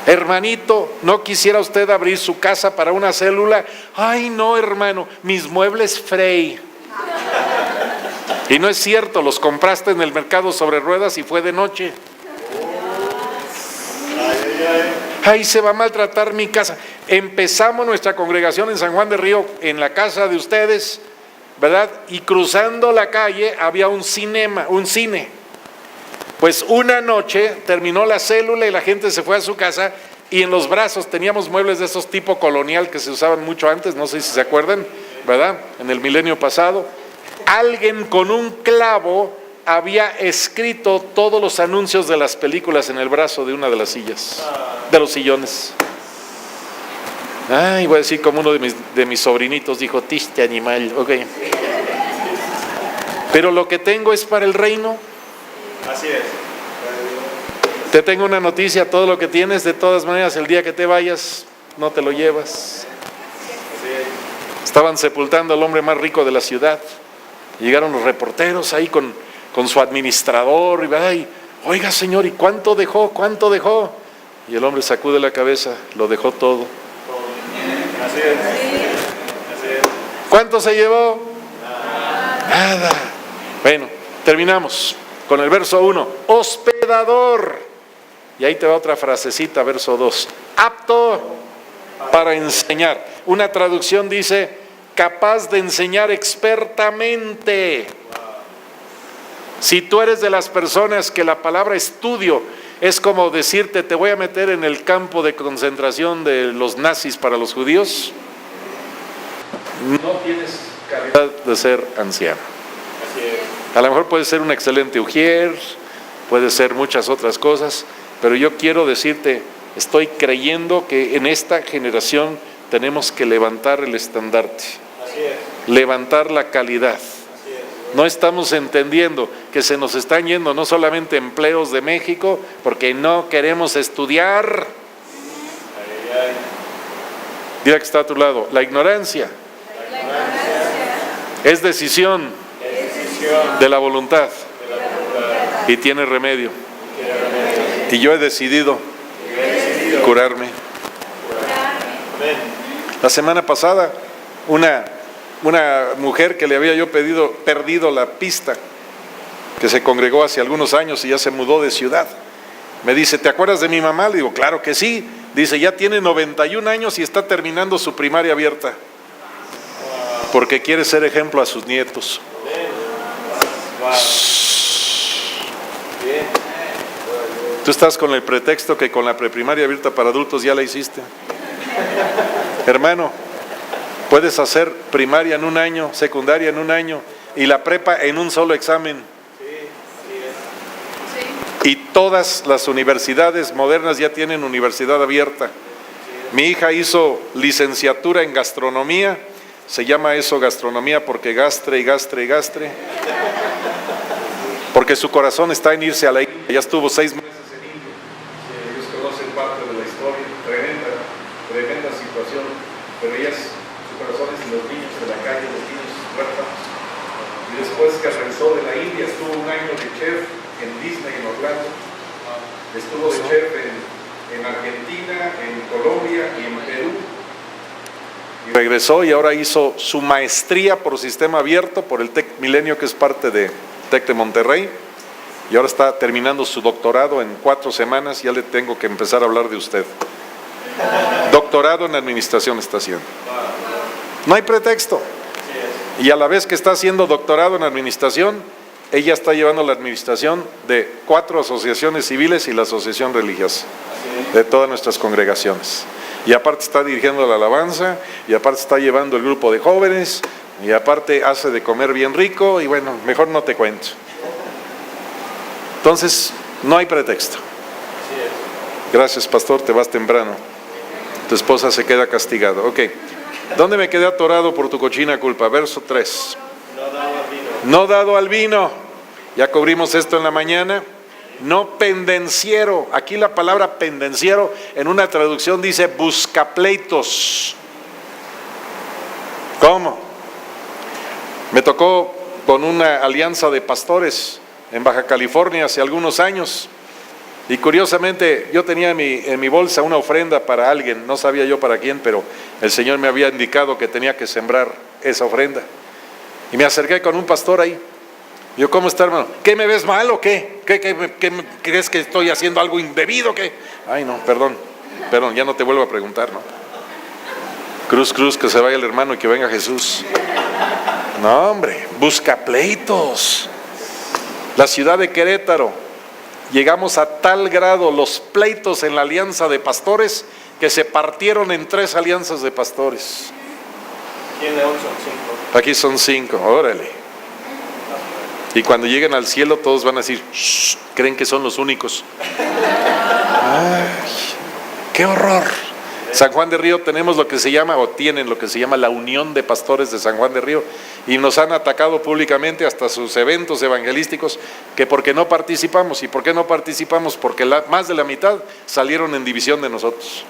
Hermanito, ¿no quisiera usted abrir su casa para una célula? Ay, no, hermano, mis muebles Frey. Y no es cierto, los compraste en el mercado sobre ruedas y fue de noche. Ay, se va a maltratar mi casa. Empezamos nuestra congregación en San Juan de Río, en la casa de ustedes, ¿verdad? Y cruzando la calle había un cine. Pues una noche terminó la célula y la gente se fue a su casa y en los brazos teníamos muebles de esos tipo colonial que se usaban mucho antes, no sé si se acuerdan, ¿verdad? En el milenio pasado. Alguien con un clavo había escrito todos los anuncios de las películas en el brazo de una de las sillas, de los sillones. Ay, voy a decir como uno de mis sobrinitos dijo, tiste animal, ok. Pero lo que tengo es para el reino. Así es. Te tengo una noticia, todo lo que tienes, de todas maneras, el día que te vayas, no te lo llevas. Estaban sepultando al hombre más rico de la ciudad. Llegaron los reporteros ahí con su administrador y ay, oiga señor, ¿y cuánto dejó? ¿Cuánto dejó? Y el hombre sacude la cabeza, lo dejó todo. Así es. Así es. ¿Cuánto se llevó? Nada. Bueno, terminamos con el verso 1. Hospedador. Y ahí te va otra frasecita, verso 2. Apto para enseñar. Una traducción dice, capaz de enseñar expertamente. Si tú eres de las personas que la palabra estudio es como decirte, te voy a meter en el campo de concentración de los nazis para los judíos, no tienes calidad de ser anciano. Así es. A lo mejor puedes ser un excelente ujier, puedes ser muchas otras cosas, pero yo quiero decirte, estoy creyendo que en esta generación tenemos que levantar el estandarte, Así es. levantar la calidad. Así es. No estamos entendiendo que se nos están yendo no solamente empleos de México, porque no queremos estudiar. Ay, ay. Dile que está a tu lado, la ignorancia Es decisión de la voluntad y tiene remedio. Y yo he decidido curarme. La semana pasada, una mujer que le había yo perdido la pista, que se congregó hace algunos años y ya se mudó de ciudad, me dice, ¿te acuerdas de mi mamá? Le digo, claro que sí. Dice, ya tiene 91 años y está terminando su primaria abierta, porque quiere ser ejemplo a sus nietos. Tú estás con el pretexto que con la preprimaria abierta para adultos ya la hiciste. Hermano, puedes hacer primaria en un año, secundaria en un año y la prepa en un solo examen. Y todas las universidades modernas ya tienen universidad abierta. Mi hija hizo licenciatura en gastronomía, se llama eso gastronomía porque gastre, porque su corazón está en irse a la India. Ya estuvo 6 meses en India. Ellos conocen parte de la historia, tremenda situación, pero su corazón es en los niños de la calle, los niños huérfanos. Y después que regresó de la India, estuvo un año de chef en Disney, en Orlando. Estuvo de chef en Argentina, en Colombia y en Perú. Y regresó y ahora hizo su maestría por sistema abierto por el TEC Milenio, que es parte de TEC de Monterrey. Y ahora está terminando su doctorado en 4 semanas. Ya le tengo que empezar a hablar de usted. Doctorado en administración está haciendo. No hay pretexto. Y a la vez que está haciendo doctorado en administración, ella está llevando la administración de 4 asociaciones civiles y la asociación religiosa de todas nuestras congregaciones. Y aparte está dirigiendo la alabanza, y aparte está llevando el grupo de jóvenes, y aparte hace de comer bien rico, y bueno, mejor no te cuento. Entonces, no hay pretexto. Gracias, pastor, te vas temprano. Tu esposa se queda castigada. Ok. ¿Dónde me quedé atorado por tu cochina culpa? Verso 3. No dado al vino. Ya cubrimos esto en la mañana. No pendenciero. Aquí la palabra pendenciero en una traducción dice buscapleitos. ¿Cómo? Me tocó con una alianza de pastores en Baja California hace algunos años. Y curiosamente yo tenía en mi bolsa una ofrenda para alguien, no sabía yo para quién, pero el Señor me había indicado que tenía que sembrar esa ofrenda. Y me acerqué con un pastor ahí. Yo, ¿cómo está, hermano? ¿Qué, me ves mal o qué? ¿Qué crees que estoy haciendo algo indebido? ¿Qué? Ay, no, perdón, ya no te vuelvo a preguntar, ¿no? Cruz, que se vaya el hermano y que venga Jesús. No, hombre, busca pleitos. La ciudad de Querétaro, llegamos a tal grado los pleitos en la alianza de pastores que se partieron en 3 alianzas de pastores. ¿Quién de 8 son 5? Aquí son 5, órale. Y cuando lleguen al cielo todos van a decir, shh, creen que son los únicos. Ay, qué horror. San Juan de Río tenemos lo que se llama, o tienen lo que se llama la Unión de Pastores de San Juan de Río, y nos han atacado públicamente hasta sus eventos evangelísticos, que porque no participamos. ¿Y por qué no participamos? Porque más de la mitad salieron en división de nosotros.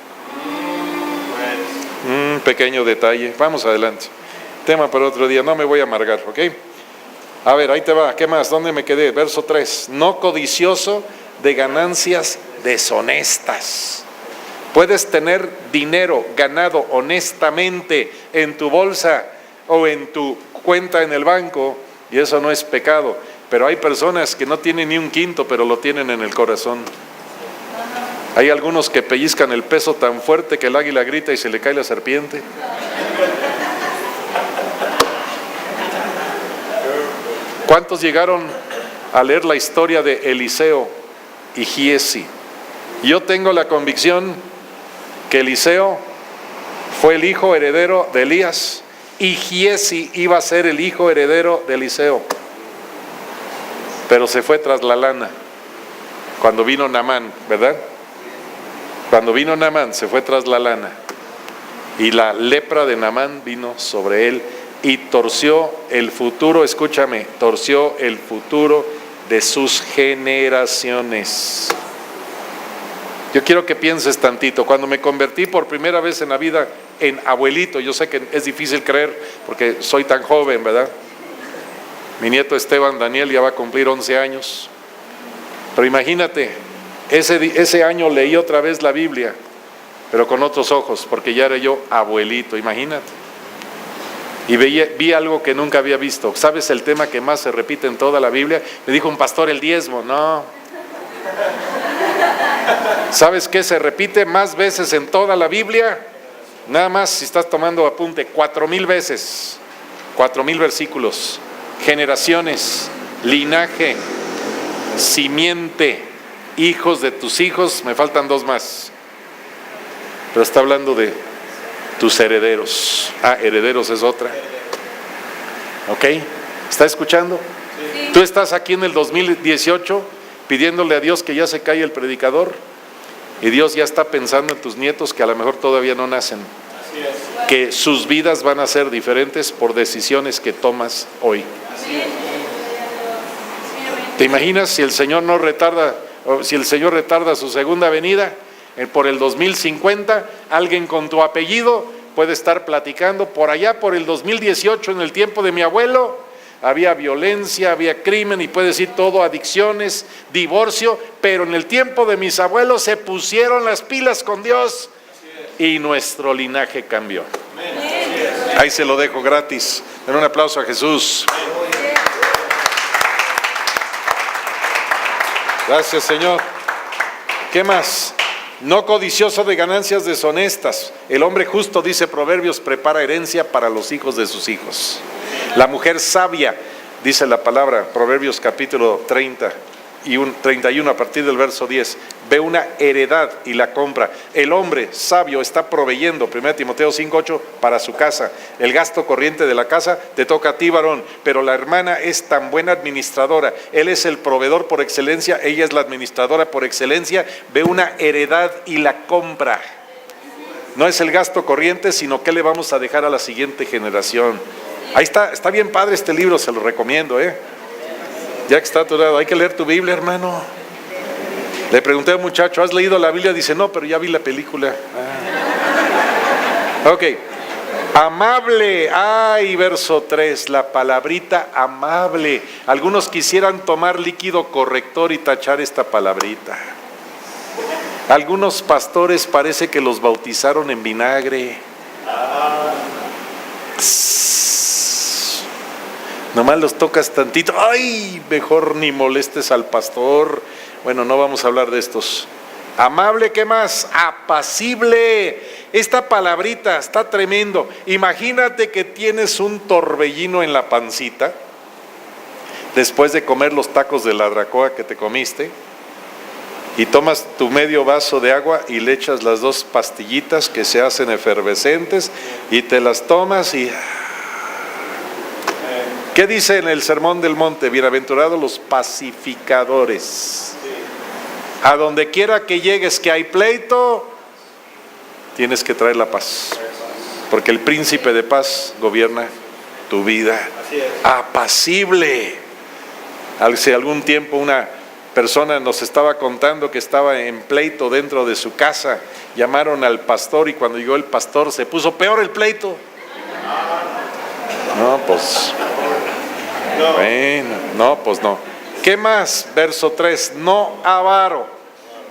Un pequeño detalle. Vamos adelante. Tema para otro día, no me voy a amargar, ¿ok? A ver, ahí te va. ¿Qué más? ¿Dónde me quedé? Verso 3. No codicioso de ganancias deshonestas. Puedes tener dinero ganado honestamente en tu bolsa o en tu cuenta en el banco, y eso no es pecado. Pero hay personas que no tienen ni un quinto, pero lo tienen en el corazón. Hay algunos que pellizcan el peso tan fuerte que el águila grita y se le cae la serpiente. ¿Cuántos llegaron a leer la historia de Eliseo y Giezi? Yo tengo la convicción que Eliseo fue el hijo heredero de Elías y Giezi iba a ser el hijo heredero de Eliseo, pero se fue tras la lana cuando vino Naamán, ¿verdad? Cuando vino Naamán se fue tras la lana, y la lepra de Naamán vino sobre él y torció el futuro, escúchame, torció el futuro de sus generaciones. Yo quiero que pienses tantito. Cuando me convertí por primera vez en la vida en abuelito, yo sé que es difícil creer porque soy tan joven, ¿verdad? Mi nieto Esteban Daniel ya va a cumplir 11 años. Pero imagínate, ese año leí otra vez la Biblia, pero con otros ojos, porque ya era yo abuelito, imagínate. Y vi algo que nunca había visto. ¿Sabes el tema que más se repite en toda la Biblia? Me dijo un pastor, el diezmo. No. ¿Sabes qué se repite más veces en toda la Biblia? Nada más, si estás tomando apunte, 4,000 veces, 4,000 versículos, generaciones, linaje, simiente, hijos de tus hijos, me faltan 2 más. Pero está hablando de tus herederos. Herederos es otra. ¿Ok? ¿Está escuchando? Sí. Tú estás aquí en el 2018 pidiéndole a Dios que ya se calle el predicador y Dios ya está pensando en tus nietos que a lo mejor todavía no nacen. Que sus vidas van a ser diferentes por decisiones que tomas hoy. ¿Te imaginas si el Señor no retarda, o si el Señor retarda su segunda venida? Por el 2050, alguien con tu apellido puede estar platicando por allá, por el 2018, en el tiempo de mi abuelo, había violencia, había crimen y puede decir todo, adicciones, divorcio, pero en el tiempo de mis abuelos se pusieron las pilas con Dios y nuestro linaje cambió. Ahí se lo dejo gratis. Den un aplauso a Jesús. Gracias, Señor. ¿Qué más? No codicioso de ganancias deshonestas. El hombre justo, dice Proverbios, prepara herencia para los hijos de sus hijos. La mujer sabia, dice la palabra, Proverbios capítulo 31 a partir del verso 10, ve una heredad y la compra. El hombre sabio está proveyendo, 1 Timoteo 5:8, para su casa. El gasto corriente de la casa te toca a ti, varón, pero la hermana es tan buena administradora. Él es el proveedor por excelencia, ella es la administradora por excelencia. Ve una heredad y la compra. No es el gasto corriente, sino qué le vamos a dejar a la siguiente generación. Ahí está bien padre este libro, se lo recomiendo, ya que está atorado. Hay que leer tu Biblia, hermano. Le pregunté al muchacho, ¿has leído la Biblia? Dice, no, pero ya vi la película. Ok. Amable. Verso 3, la palabrita amable. Algunos quisieran tomar líquido corrector y tachar esta palabrita. Algunos pastores parece que los bautizaron en vinagre. Nomás los tocas tantito, ¡ay! Mejor ni molestes al pastor. Bueno, no vamos a hablar de estos. Amable, ¿qué más? Apacible. Esta palabrita está tremendo. Imagínate que tienes un torbellino en la pancita después de comer los tacos de la dracoa que te comiste y tomas tu medio vaso de agua y le echas las 2 pastillitas que se hacen efervescentes y te las tomas y... ¿Qué dice en el Sermón del Monte? Bienaventurados los pacificadores. A donde quiera que llegues que hay pleito, tienes que traer la paz. Porque el príncipe de paz gobierna tu vida. Apacible. Hace algún tiempo una persona nos estaba contando que estaba en pleito dentro de su casa. Llamaron al pastor y cuando llegó el pastor se puso peor el pleito. No, pues... Bueno, no, pues no. ¿Qué más? Verso 3, no avaro.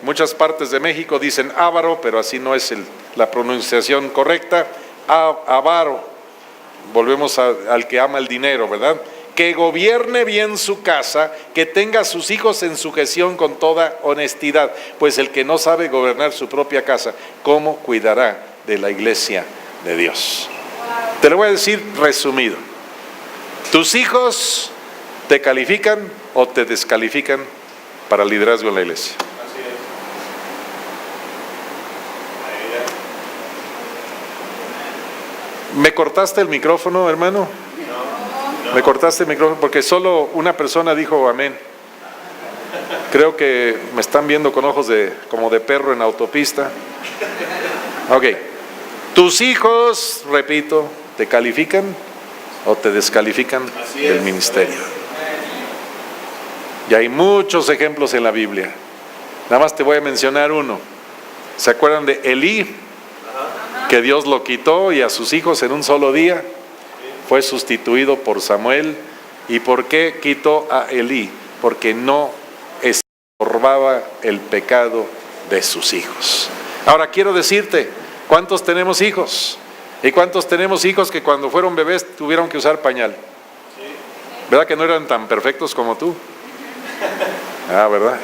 Muchas partes de México dicen avaro, pero así no es la pronunciación correcta. Avaro. Volvemos al que ama el dinero, ¿verdad? Que gobierne bien su casa, que tenga a sus hijos en sujeción con toda honestidad. Pues el que no sabe gobernar su propia casa, ¿cómo cuidará de la iglesia de Dios? Te lo voy a decir resumido. ¿Tus hijos te califican o te descalifican para el liderazgo en la iglesia? ¿Me cortaste el micrófono, hermano? ¿Me cortaste el micrófono? Porque solo una persona dijo amén. Creo que me están viendo con ojos como de perro en autopista. Ok. ¿Tus hijos, repito, te califican o te descalifican del ministerio? Y hay muchos ejemplos en la Biblia. Nada más te voy a mencionar uno. ¿Se acuerdan de Elí? Que Dios lo quitó y a sus hijos en un solo día fue sustituido por Samuel. ¿Y por qué quitó a Elí? Porque no estorbaba el pecado de sus hijos. Ahora quiero decirte, ¿cuántos tenemos hijos? ¿Y cuántos tenemos hijos que cuando fueron bebés tuvieron que usar pañal? ¿Verdad que no eran tan perfectos como tú? ¿Verdad?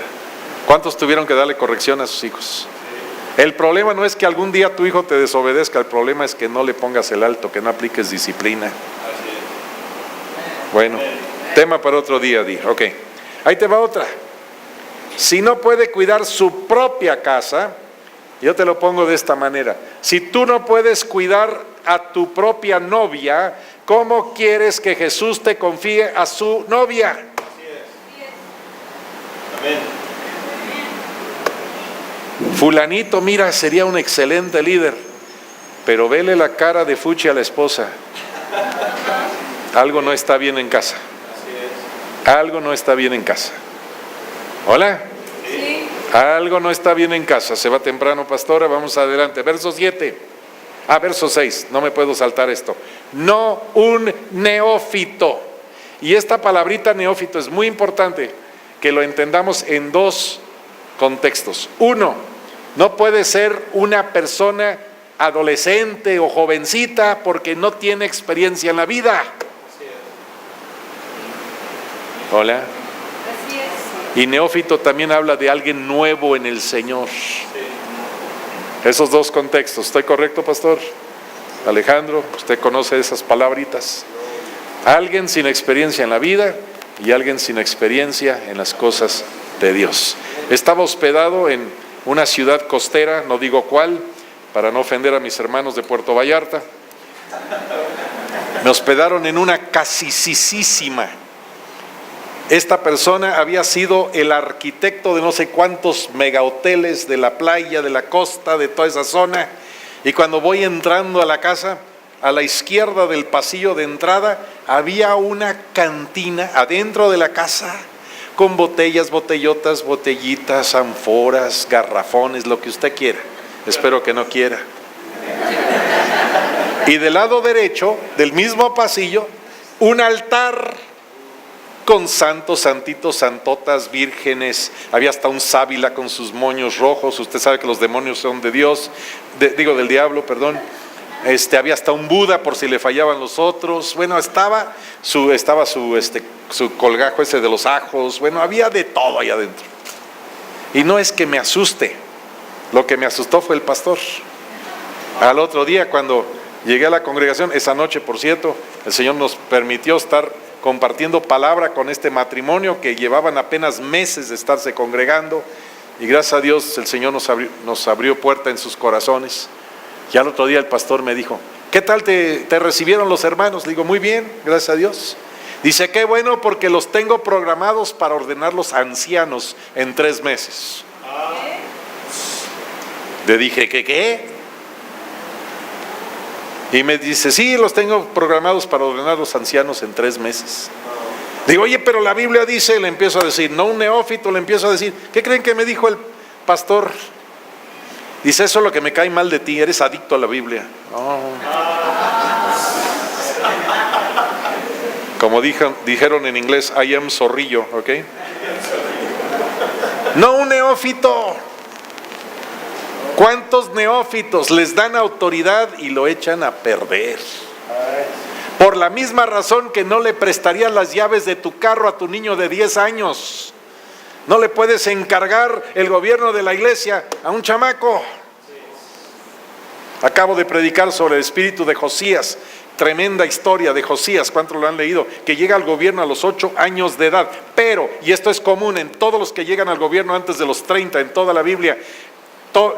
¿Cuántos tuvieron que darle corrección a sus hijos? El problema no es que algún día tu hijo te desobedezca, el problema es que no le pongas el alto, que no apliques disciplina. Bueno, tema para otro día, di. Ok, ahí te va otra. Si no puede cuidar su propia casa, yo te lo pongo de esta manera. Si tú no puedes cuidar a tu propia novia, ¿cómo quieres que Jesús te confíe a su novia? Así es. Amén. Fulanito, mira, sería un excelente líder, pero vele la cara de fuchi a la esposa. Algo no está bien en casa. Algo no está bien en casa. ¿Hola? Sí. Algo no está bien en casa. Se va temprano, pastora, vamos adelante. Verso 7. Verso 6, no me puedo saltar esto. No un neófito. Y esta palabrita neófito es muy importante que lo entendamos en dos contextos. Uno, no puede ser una persona adolescente o jovencita porque no tiene experiencia en la vida. Hola. Así es. Y neófito también habla de alguien nuevo en el Señor. Esos dos contextos, ¿estoy correcto, pastor? Alejandro, usted conoce esas palabritas. Alguien sin experiencia en la vida y alguien sin experiencia en las cosas de Dios. Estaba hospedado en una ciudad costera, no digo cuál, para no ofender a mis hermanos de Puerto Vallarta. Me hospedaron en una casisísima. Esta persona había sido el arquitecto de no sé cuántos megahoteles de la playa, de la costa, de toda esa zona. Y cuando voy entrando a la casa, a la izquierda del pasillo de entrada, había una cantina adentro de la casa, con botellas, botellotas, botellitas, ánforas, garrafones, lo que usted quiera. Espero que no quiera. Y del lado derecho, del mismo pasillo, un altar con santos, santitos, santotas, vírgenes. Había hasta un sábila con sus moños rojos. Usted sabe que los demonios son de Dios, del diablo, perdón. Había hasta un Buda por si le fallaban los otros. Bueno, estaba su colgajo ese de los ajos. Bueno, había de todo ahí adentro. Y no es que me asuste. Lo que me asustó fue el pastor. Al otro día, cuando llegué a la congregación, esa noche, por cierto, el Señor nos permitió estar compartiendo palabra con este matrimonio que llevaban apenas meses de estarse congregando, y gracias a Dios el Señor nos abrió puerta en sus corazones. Y al otro día el pastor me dijo: ¿qué tal te recibieron los hermanos? Le digo: muy bien, gracias a Dios. Dice: qué bueno, porque los tengo programados para ordenarlos ancianos en 3 meses. Le dije: ¿qué? Y me dice: sí, los tengo programados para ordenar los ancianos en 3 meses. Digo: oye, pero la Biblia dice, le empiezo a decir, no un neófito, le empiezo a decir. ¿Qué creen que me dijo el pastor? Dice: eso es lo que me cae mal de ti, eres adicto a la Biblia. Oh. Como dijeron en inglés, I am zorrillo, ¿ok? No un neófito. ¿Cuántos neófitos les dan autoridad y lo echan a perder? Por la misma razón que no le prestarías las llaves de tu carro a tu niño de 10 años. No le puedes encargar el gobierno de la iglesia a un chamaco. Acabo de predicar sobre el espíritu de Josías. Tremenda historia de Josías, ¿cuántos lo han leído? Que llega al gobierno a los 8 años de edad. Pero, y esto es común en todos los que llegan al gobierno antes de los 30, en toda la Biblia,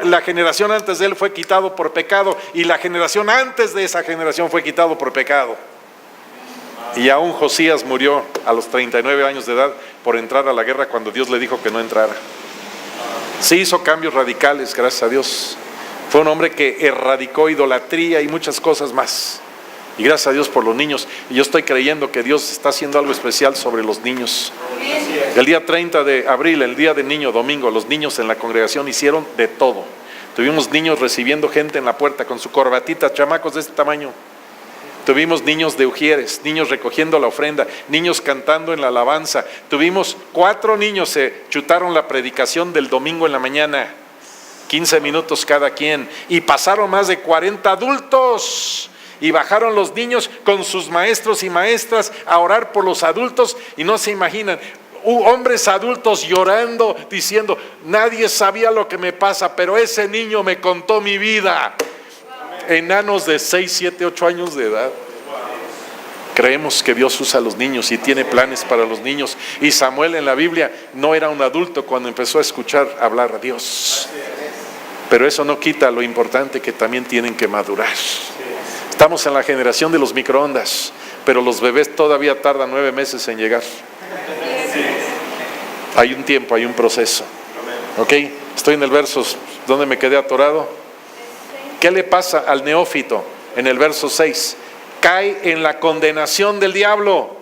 la generación antes de él fue quitado por pecado, y la generación antes de esa generación fue quitado por pecado. Y aún Josías murió a los 39 años de edad por entrar a la guerra cuando Dios le dijo que no entrara. Sí hizo cambios radicales, gracias a Dios. Fue un hombre que erradicó idolatría y muchas cosas más. Y gracias a Dios por los niños. Y yo estoy creyendo que Dios está haciendo algo especial sobre los niños. El día 30 de abril, el día del niño, domingo, los niños en la congregación hicieron de todo. Tuvimos niños recibiendo gente en la puerta con su corbatita, chamacos de este tamaño. Tuvimos niños de Ujieres, niños recogiendo la ofrenda, niños cantando en la alabanza. Tuvimos 4 niños, se chutaron la predicación del domingo en la mañana, 15 minutos cada quien. Y pasaron más de 40 adultos. Y bajaron los niños con sus maestros y maestras a orar por los adultos. Y no se imaginan, hombres adultos llorando, diciendo, nadie sabía lo que me pasa, pero ese niño me contó mi vida. Enanos de 6, 7, 8 años de edad. Creemos que Dios usa a los niños y tiene planes para los niños. Y Samuel en la Biblia no era un adulto cuando empezó a escuchar hablar a Dios. Pero eso no quita lo importante que también tienen que madurar. Estamos en la generación de los microondas, pero los bebés todavía tardan 9 meses en llegar. Hay un tiempo, hay un proceso. ¿Ok? Estoy en el verso donde me quedé atorado. ¿Qué le pasa al neófito? En el verso 6, cae en la condenación del diablo.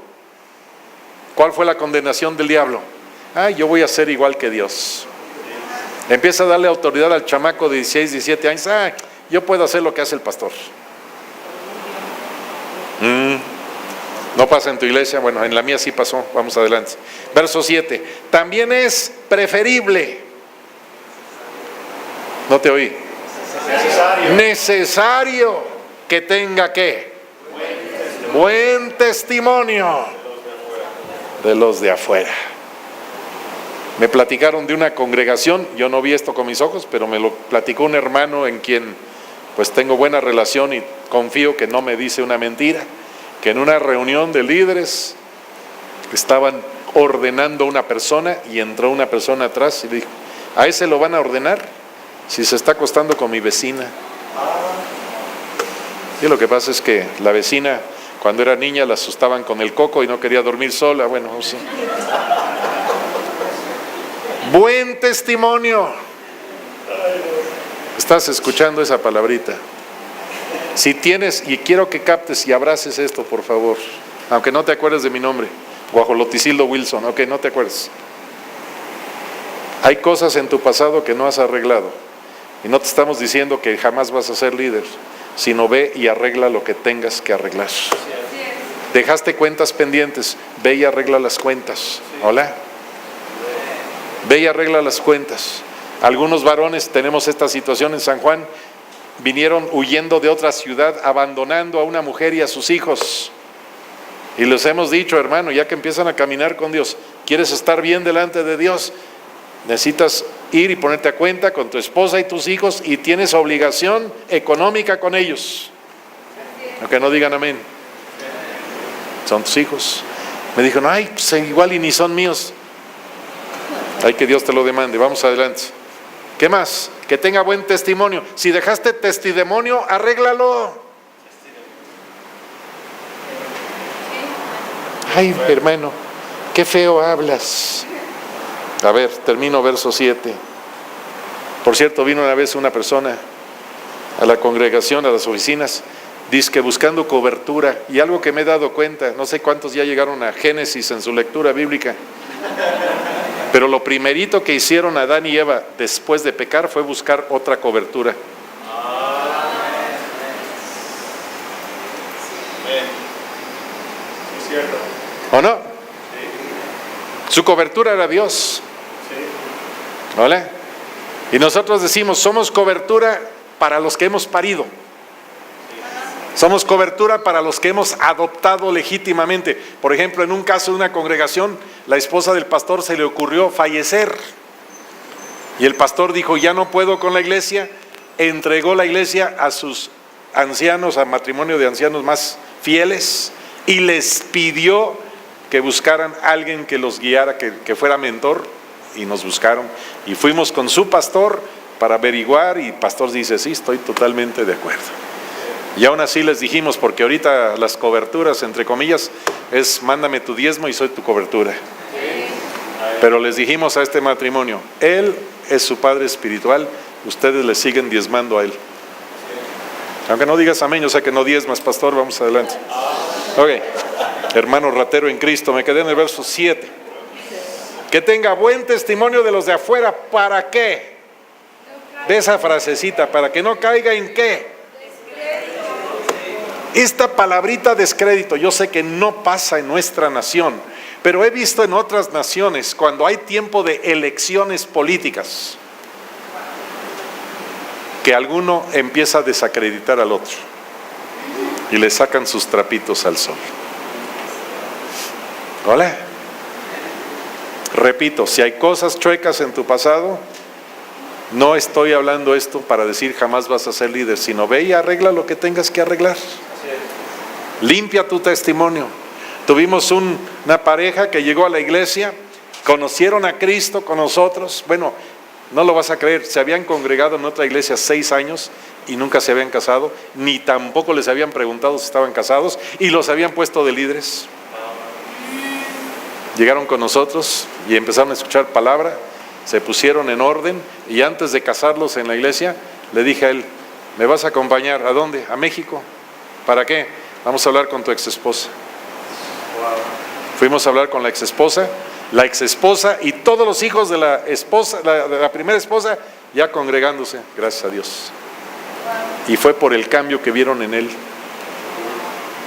¿Cuál fue la condenación del diablo? Yo voy a ser igual que Dios. Empieza a darle autoridad al chamaco de 16, 17 años. Yo puedo hacer lo que hace el pastor. ¿No pasa en tu iglesia? Bueno, en la mía sí pasó. Vamos adelante. Verso 7, también es preferible. No te oí. Necesario que tenga ¿qué? Buen testimonio de los de afuera. Me platicaron de una congregación, yo no vi esto con mis ojos, pero me lo platicó un hermano en quien pues tengo buena relación y confío que no me dice una mentira, que en una reunión de líderes estaban ordenando a una persona y entró una persona atrás y dijo, ¿a ese lo van a ordenar? Si se está acostando con mi vecina. Y lo que pasa es que la vecina, cuando era niña, la asustaban con el coco y no quería dormir sola. Bueno, sí. Buen testimonio. ¿Estás escuchando esa palabrita? Si tienes, y quiero que captes y abraces esto, por favor, aunque no te acuerdes de mi nombre, Guajoloticildo Wilson, ok, no te acuerdes. Hay cosas en tu pasado que no has arreglado. Y no te estamos diciendo que jamás vas a ser líder, sino ve y arregla lo que tengas que arreglar. Dejaste cuentas pendientes, ve y arregla las cuentas. Hola. Ve y arregla las cuentas. Algunos varones, tenemos esta situación en San Juan, vinieron huyendo de otra ciudad, abandonando a una mujer y a sus hijos. Y les hemos dicho, hermano, ya que empiezan a caminar con Dios, ¿quieres estar bien delante de Dios? Necesitas ir y ponerte a cuenta con tu esposa y tus hijos y tienes obligación económica con ellos. Aunque no digan amén. Son tus hijos. Me dijo, pues igual y ni son míos. Hay que Dios te lo demande. Vamos adelante. ¿Qué más? Que tenga buen testimonio. Si dejaste testimonio, arréglalo. Hermano, qué feo hablas. A ver, termino verso 7. Por cierto, vino una vez una persona a la congregación, a las oficinas, dice que buscando cobertura, y algo que me he dado cuenta, no sé cuántos ya llegaron a Génesis en su lectura bíblica, pero lo primerito que hicieron Adán y Eva después de pecar fue buscar otra cobertura. ¿O no? Su cobertura era Dios. ¿Vale? Y nosotros decimos, somos cobertura para los que hemos parido. Somos cobertura para los que hemos adoptado legítimamente. Por ejemplo, en un caso de una congregación, la esposa del pastor se le ocurrió fallecer. Y el pastor dijo, ya no puedo con la iglesia. Entregó la iglesia a sus ancianos, a matrimonio de ancianos más fieles, y les pidió que buscaran a alguien que los guiara, que fuera mentor. Y nos buscaron y fuimos con su pastor para averiguar, y el pastor dice, sí, estoy totalmente de acuerdo. Y aún así les dijimos, porque ahorita las coberturas, entre comillas, es mándame tu diezmo y soy tu cobertura. Pero les dijimos a este matrimonio, él es su padre espiritual, ustedes le siguen diezmando a él. Aunque no digas amén, yo sé que no diezmas, pastor, vamos adelante. Ok, hermano ratero en Cristo, me quedé en el verso 7. Que tenga buen testimonio de los de afuera, ¿para qué? de esa frasecita, para que no caiga en qué. Esta palabrita descrédito, yo sé que no pasa en nuestra nación, pero he visto en otras naciones, cuando hay tiempo de elecciones políticas, que alguno empieza a desacreditar al otro y le sacan sus trapitos al sol. Hola. Repito, si hay cosas chuecas en tu pasado, no estoy hablando esto para decir jamás vas a ser líder, sino ve y arregla lo que tengas que arreglar. Limpia tu testimonio. Tuvimos una pareja que llegó a la iglesia, conocieron a Cristo con nosotros. Bueno, no lo vas a creer, se habían congregado en otra iglesia 6 años y nunca se habían casado, ni tampoco les habían preguntado si estaban casados y los habían puesto de líderes. Llegaron con nosotros y empezaron a escuchar palabra, se pusieron en orden y antes de casarlos en la iglesia, le dije a él, ¿me vas a acompañar? ¿A dónde? ¿A México? ¿Para qué? Vamos a hablar con tu exesposa. Fuimos a hablar con la exesposa y todos los hijos de la esposa, de la primera esposa, ya congregándose, gracias a Dios. Y fue por el cambio que vieron en él.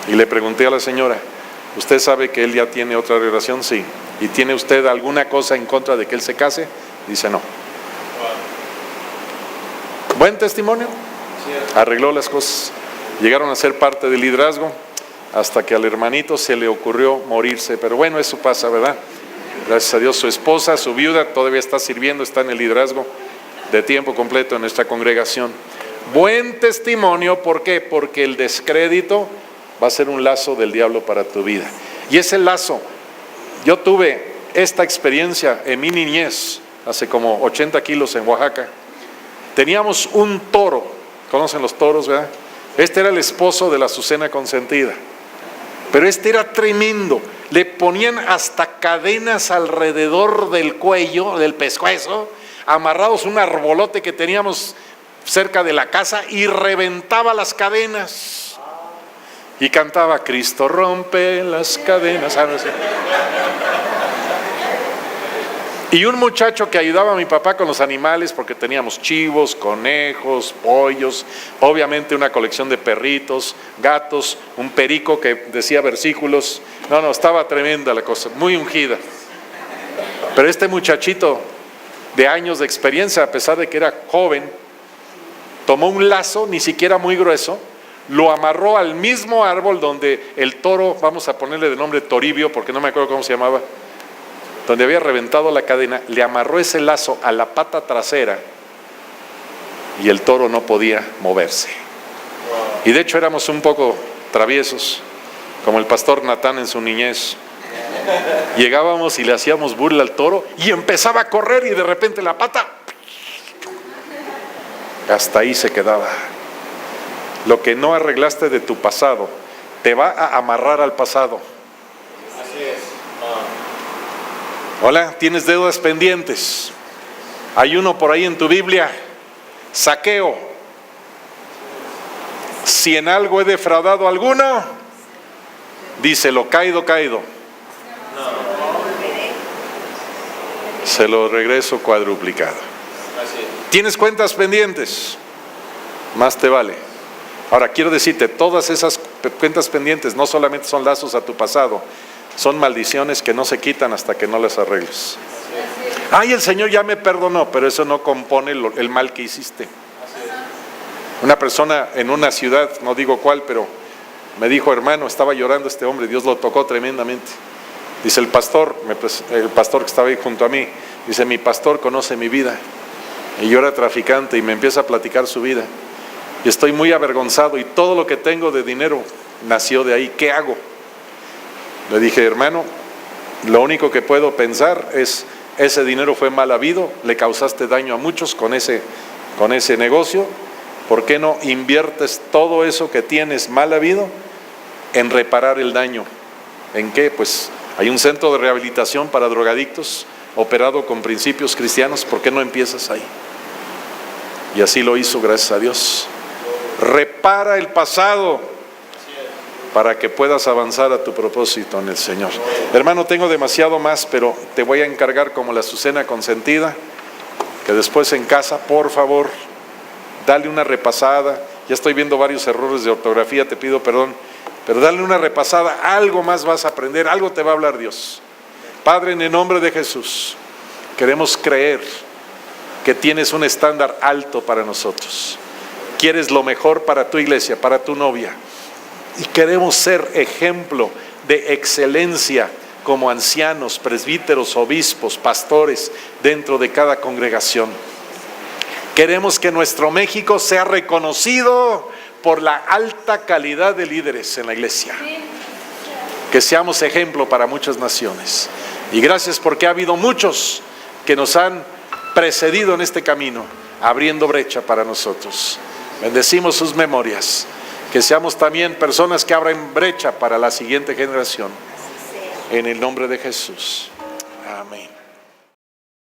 Y le pregunté a la señora, ¿usted sabe que él ya tiene otra relación? Sí. ¿Y tiene usted alguna cosa en contra de que él se case? Dice no. Buen testimonio. Arregló las cosas. Llegaron a ser parte del liderazgo hasta que al hermanito se le ocurrió morirse. Pero bueno, eso pasa, ¿verdad? Gracias a Dios, su esposa, su viuda, todavía está sirviendo, está en el liderazgo de tiempo completo en nuestra congregación. Buen testimonio, ¿por qué? Porque el descrédito va a ser un lazo del diablo para tu vida. Y ese lazo, yo tuve esta experiencia en mi niñez, hace como 80 kilos en Oaxaca. Teníamos un toro, ¿conocen los toros, verdad? Este era el esposo de la Azucena consentida, pero este era tremendo. Le ponían hasta cadenas alrededor del cuello, del pescuezo, amarrados un arbolote que teníamos cerca de la casa y reventaba las cadenas. Y cantaba, Cristo rompe las cadenas. No sé. Y un muchacho que ayudaba a mi papá con los animales, porque teníamos chivos, conejos, pollos, obviamente una colección de perritos, gatos, un perico que decía versículos. No, estaba tremenda la cosa, muy ungida. Pero este muchachito de años de experiencia, a pesar de que era joven, tomó un lazo, ni siquiera muy grueso, lo amarró al mismo árbol donde el toro, vamos a ponerle de nombre Toribio, porque no me acuerdo cómo se llamaba, donde había reventado la cadena, le amarró ese lazo a la pata trasera y el toro no podía moverse. Y de hecho éramos un poco traviesos, como el pastor Natán en su niñez. Llegábamos y le hacíamos burla al toro y empezaba a correr y de repente la pata, hasta ahí se quedaba. Lo que no arreglaste de tu pasado te va a amarrar al pasado. Así es. Hola, ¿tienes deudas pendientes? Hay uno por ahí en tu Biblia, Zaqueo. Si en algo he defraudado a alguno, díselo, caído. Se lo regreso cuadruplicado. ¿Tienes cuentas pendientes? Más te vale. Ahora, quiero decirte, todas esas cuentas pendientes no solamente son lazos a tu pasado, son maldiciones que no se quitan hasta que no las arregles. Ay, el Señor ya me perdonó, pero eso no compone el mal que hiciste. Una persona en una ciudad, no digo cuál, pero me dijo, hermano, estaba llorando este hombre, Dios lo tocó tremendamente. Dice el pastor que estaba ahí junto a mí, dice, mi pastor conoce mi vida. Y yo era traficante y me empieza a platicar su vida. Y estoy muy avergonzado y todo lo que tengo de dinero nació de ahí. ¿Qué hago? Le dije, hermano, lo único que puedo pensar es, ese dinero fue mal habido, le causaste daño a muchos con ese negocio. ¿Por qué no inviertes todo eso que tienes mal habido en reparar el daño? ¿En qué? Pues hay un centro de rehabilitación para drogadictos operado con principios cristianos. ¿Por qué no empiezas ahí? Y así lo hizo, gracias a Dios. Repara el pasado para que puedas avanzar a tu propósito en el Señor. Hermano, tengo demasiado más, pero te voy a encargar como la Azucena consentida que después en casa, por favor, dale una repasada. Ya estoy viendo varios errores de ortografía, te pido perdón, pero dale una repasada, algo más vas a aprender, algo te va a hablar Dios. Padre, en el nombre de Jesús, queremos creer que tienes un estándar alto para nosotros. Quieres lo mejor para tu iglesia, para tu novia. Y queremos ser ejemplo de excelencia como ancianos, presbíteros, obispos, pastores dentro de cada congregación. Queremos que nuestro México sea reconocido por la alta calidad de líderes en la iglesia. Que seamos ejemplo para muchas naciones. Y gracias porque ha habido muchos que nos han precedido en este camino, abriendo brecha para nosotros. Bendecimos sus memorias. Que seamos también personas que abran brecha para la siguiente generación. En el nombre de Jesús. Amén.